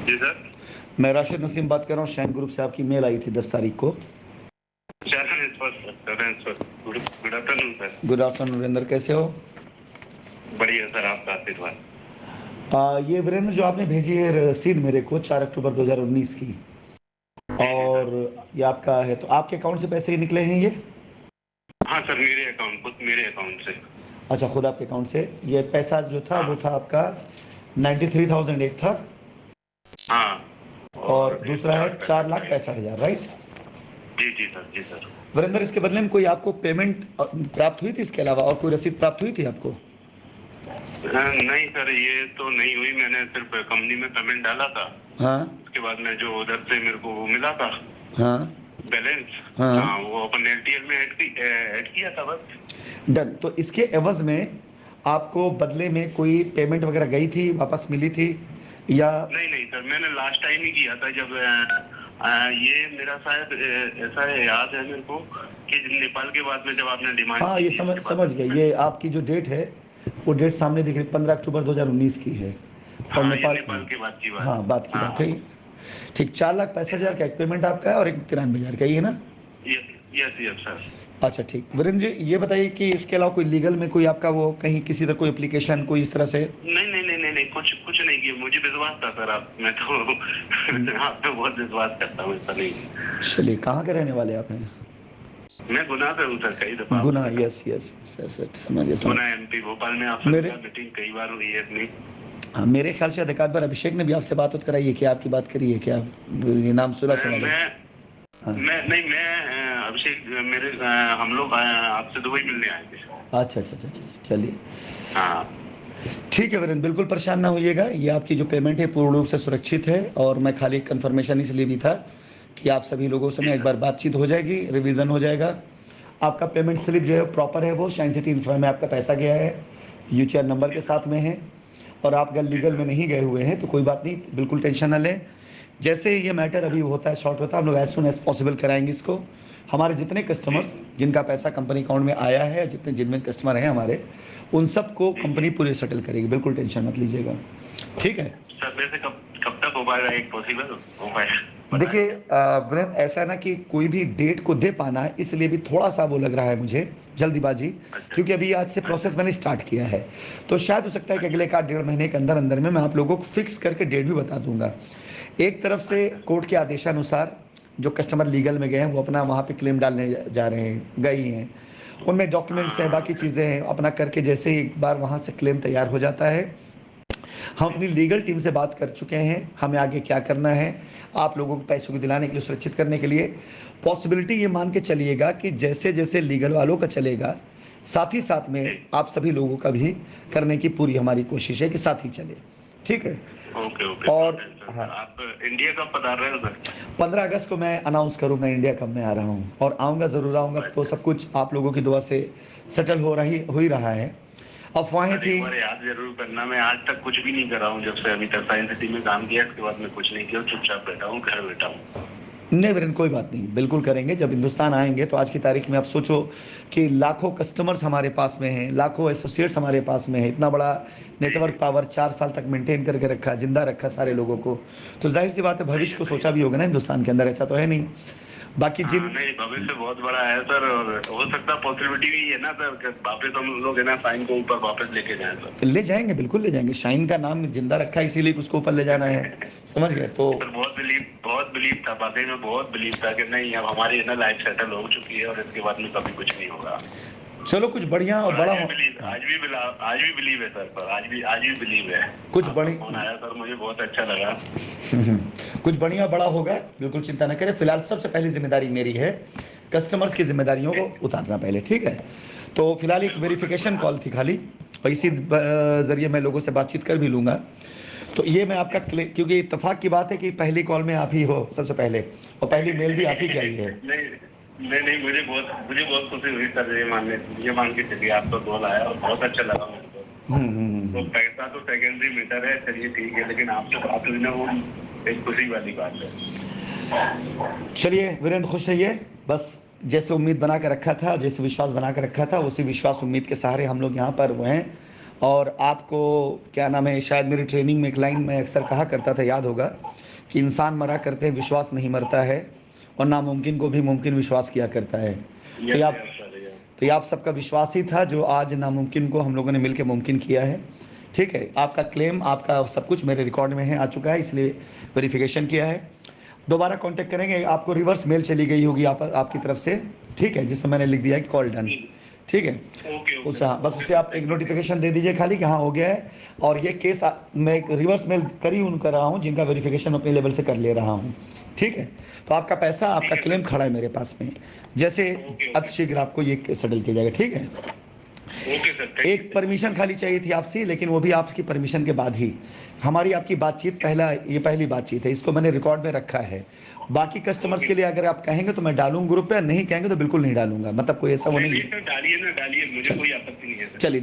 जी sir. मैं राशिद नसीम बात कर रहा हूँ, शैन ग्रुप से। आपकी मेल आई थी 10 तारीख को। Good afternoon sir. Good afternoon Virendra, कैसे हो? बढ़िया सर, आपका आशीर्वाद। ये वीरेंद्र जो आपने भेजी है रसीद मेरे को 4 अक्टूबर 2019 की, और ये आपका है, तो आपके अकाउंट से पैसे ही निकले हैं ये? हाँ सर, मेरे अकाउंट से। अच्छा, खुद आपके अकाउंट से। ये पैसा जो था वो था आपका 93,000 एक था, हाँ, और दूसरा है 4,65,000, राइट? जी जी सर, जी सर। वीरेंद्र, इसके बदले में कोई आपको पेमेंट प्राप्त हुई थी? इसके अलावा और कोई रसीद प्राप्त हुई थी आपको? नहीं सर, ये तो नहीं हुई। मैंने सिर्फ कंपनी में पेमेंट डाला था। हाँ। उसके बाद में जो उधर से मेरे को वो मिला था, हाँ बैलेंस, हाँ, हाँ, वो अपन एलटीएल में ऐड किया था बस। डन। तो इसके एवज में आपको बदले में कोई पेमेंट वगैरह गई थी, वापस मिली थी या? नहीं नहीं सर, मैंने लास्ट टाइम ही किया था जब ये मेरा शायद ऐसा है, याद है मेरे को कि नेपाल के बाद में जब आपने डिमांड। हाँ, ये समझ गए। ये आपकी जो डेट है वो डेट सामने दिख रही, 15 अक्टूबर 2019 की है। और हाँ, नेपाल के बाद की बात। हाँ, बात है। ठीक, 4,65,000 का एक पेमेंट आपका है और एक 93,000 का, ये है ना? Yes sir. अच्छा ठीक। वीरेंद्र जी, ये बताइए कि इसके अलावा कोई लीगल में कोई आपका वो कहीं किसी तरह कोई एप्लीकेशन कोई इस तरह से? नहीं, कुछ नहीं किया। मुझे विश्वास था सर, मैं तो आप पे बहुत विश्वास करता हूँ, ऐसा नहीं। चलिए, कहाँ के रहने वाले आप हैं? मैं गुना से हूँ सर, कई दफा। गुना, यस, समझ। गुना एमपी, भोपाल में आपसे मीटिंग कई बार हुई है अपनी। हाँ, मेरे ख्याल से एक आध बार अभिषेक ने भी आपसे बात कराई है, क्या आपकी बात करी है क्या? ये नाम सुना मैं अभिषेक, मेरे हम लोग आपसे दुबई मिलने आए थे। अच्छा, चलिए। हाँ ठीक है वीरेंद्र, बिल्कुल परेशान ना होइएगा। ये आपकी जो पेमेंट है पूर्ण रूप से सुरक्षित है, और मैं खाली कंफर्मेशन इसलिए भी था कि आप सभी लोगों से मैं एक बार बातचीत हो जाएगी, रिवीजन हो जाएगा। आपका पेमेंट स्लिप जो है प्रॉपर है, वो शाइन सिटी इंफ्रा में आपका पैसा गया है, यूटीआर नंबर के साथ में है। और आप अगर लीगल में नहीं गए हुए हैं तो कोई बात नहीं, बिल्कुल टेंशन ना लें। जैसे ये मैटर अभी होता है, शॉर्ट होता है, हम लोग एज सुन एज पॉसिबल कराएंगे इसको। हमारे जितने कस्टमर्स जिनका पैसा कंपनी अकाउंट में आया है, जितने जिनमें कस्टमर हैं हमारे, उन सबको कंपनी पूरी सेटल करेगी, बिल्कुल टेंशन मत लीजिएगा, ठीक है? सर, वैसे कब तक हो पाएगा, एक पॉसिबल हो पाएगा? देखिए वीरेंद्र, ऐसा है ना कि कोई भी डेट को दे पाना है, इसलिए भी थोड़ा सा वो लग रहा है मुझे जल्दीबाजी, क्योंकि अभी आज से प्रोसेस मैंने स्टार्ट किया है। तो शायद हो सकता है कि अगले का 1.5 महीने के अंदर अंदर में मैं आप लोगों को फिक्स करके डेट भी बता दूंगा। एक तरफ से कोर्ट के आदेशानुसार जो कस्टमर लीगल में गए हैं वो अपना वहाँ पे क्लेम डालने जा रहे हैं, गए हैं, उनमें डॉक्यूमेंट्स हैं, बाकी चीज़ें हैं, अपना करके जैसे ही एक बार वहाँ से क्लेम तैयार हो जाता है, हम अपनी लीगल टीम से बात कर चुके हैं हमें आगे क्या करना है आप लोगों को पैसों को दिलाने के लिए, सुरक्षित करने के लिए। पॉसिबिलिटी ये मान के चलिएगा कि जैसे जैसे लीगल वालों का चलेगा, साथ ही साथ में आप सभी लोगों का भी करने की पूरी हमारी कोशिश है कि साथ ही चले, ठीक है? ओके। और हाँ, आप इंडिया कब पधार रहे हो सर? 15 अगस्त को मैं अनाउंस करूंगा इंडिया कब मैं आ रहा हूं, और आऊँगा, ज़रूर आऊँगा। तो सब कुछ आप लोगों की दुआ से सेटल हो ही रहा है। अफवाहें थी, याद जरूर करना। मैं आज तक कुछ भी नहीं कर रहा हूँ, जब से अभी तक साइंस सिटी में काम किया, इसके बाद मैं कुछ नहीं किया, चुपचाप बैठा हूँ, घर बैठा हूँ। नहीं वीरेंद्र, कोई बात नहीं, बिल्कुल करेंगे। जब हिंदुस्तान आएंगे तो आज की तारीख में आप सोचो कि लाखों कस्टमर्स हमारे पास में हैं, लाखों एसोसिएट्स हमारे पास में है, इतना बड़ा नेटवर्क पावर 4 साल तक मेंटेन करके रखा, जिंदा रखा सारे लोगों को। तो जाहिर सी बात है, भविष्य को सोचा भी होगा ना हिंदुस्तान के अंदर, ऐसा तो है नहीं। बाकी जिन नहीं, भविष्य बहुत बड़ा है सर, और हो सकता है पॉसिबिलिटी भी है ना सर कि वापस हम लोग है ना शाइन को ऊपर वापस लेके जाएं सर। ले जाएंगे, बिल्कुल ले जाएंगे। शाइन का नाम जिंदा रखा है इसीलिए उसको ऊपर ले जाना है, समझ गए? तो बहुत बिलीव था, वाकई में बहुत बिलीव था कि नहीं, अब हमारी ना लाइफ सेटल हो चुकी है और इसके बाद में कभी कुछ नहीं होगा। चलो, कुछ बढ़िया और बड़ा आज भी बिलीव है सर, पर आज भी बिलीव है। कुछ बड़ी फोन आया सर, मुझे बहुत अच्छा लगा। कुछ बढ़िया बड़ा होगा, बिल्कुल चिंता न करें। फिलहाल सबसे पहली जिम्मेदारी मेरी है कस्टमर्स की जिम्मेदारियों को उतारना पहले, ठीक है? तो फिलहाल एक वेरिफिकेशन कॉल थी खाली, और इसी जरिए मैं लोगों से बातचीत कर भी लूँगा। तो ये मैं आपका क्योंकि इत्तेफाक की बात है कि पहली कॉल में आप ही हो सबसे पहले, और पहली मेल भी आप ही की आई है। नहीं, मुझे बहुत खुशी हुई सर, ये मान के चलिए, आपका कॉल आया और बहुत अच्छा लगा मुझे। तो पैसा तो सेकेंडरी मैटर है, चलिए ठीक है, लेकिन आपसे बात हुई ना, वो एक खुशी वाली बात है। चलिए वीरेंद्र, खुश रहिए। बस जैसे उम्मीद बना कर रखा था, जैसे विश्वास बना कर रखा था, उसी विश्वास उम्मीद के सहारे हम लोग यहाँ पर वो हैं, और आपको क्या नाम है, शायद मेरी ट्रेनिंग में एक लाइन में अक्सर कहा करता था, याद होगा, कि इंसान मरा करते हैं विश्वास नहीं मरता है, और नामुमकिन को भी मुमकिन विश्वास किया करता है। तो ये आप तो ये आप सबका विश्वास ही था जो आज नामुमकिन को हम लोगों ने मिलकर मुमकिन किया है। ठीक है, आपका क्लेम, आपका सब कुछ मेरे रिकॉर्ड में है, आ चुका है, इसलिए वेरिफिकेशन किया है। दोबारा कांटेक्ट करेंगे, आपको रिवर्स मेल चली गई होगी आपकी तरफ से, ठीक है, जिसमें मैंने लिख दिया है कि कॉल डन। ठीक है, उस हाँ बस उस पर आप एक नोटिफिकेशन दे दीजिए खाली कि हाँ हो गया है। और ये केस मैं एक रिवर्स मेल करी उन रहा हूँ जिनका वेरिफिकेशन अपने लेवल से कर ले रहा हूँ। ठीक है, तो आपका पैसा, आपका क्लेम खड़ा है मेरे पास में, जैसे अतिशीघ्र आपको ये सेटल किया जाएगा। ठीक है, ओके सर। एक परमिशन खाली चाहिए थी आपसे, लेकिन वो भी आपकी परमिशन के बाद ही। हमारी आपकी बातचीत ये पहली बातचीत है, इसको मैंने रिकॉर्ड में रखा है। बाकी कस्टमर्स के लिए अगर आप कहेंगे तो मैं डालूंगा ग्रुप पे, नहीं कहेंगे तो बिल्कुल नहीं डालूंगा, मतलब कोई ऐसा वो नहीं है। डालिए ना, डालिए, मुझे कोई आपत्ति नहीं है सर। चलिए,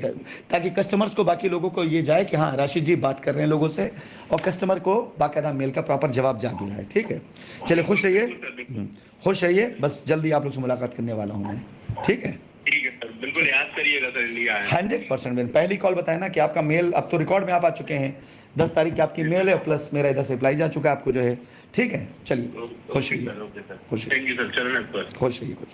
ताकि कस्टमर्स को, बाकी लोगों को ये जाए कि हाँ राशिद जी बात कर रहे हैं लोगों से, और कस्टमर को बाकायदा मेल का प्रॉपर जवाब जा भी रहा है। ठीक है, चलिए खुश रहिए, खुश रहिए, बस जल्दी आप लोग से मुलाकात करने वाला हूँ मैं। ठीक है, ठीक है सर, बिल्कुल याद करिएगा सर, इंडिया 100%। पहली कॉल बताया ना कि आपका मेल अब तो रिकॉर्ड में आप आ चुके हैं, 10 तारीख की आपकी मेल है, प्लस मेरा इधर से रिप्लाई जा चुका है आपको जो है। ठीक है, चलिए खुश रहिए, खुश रहिए, थैंक यू सर, चलो खुश रहिए, खुश।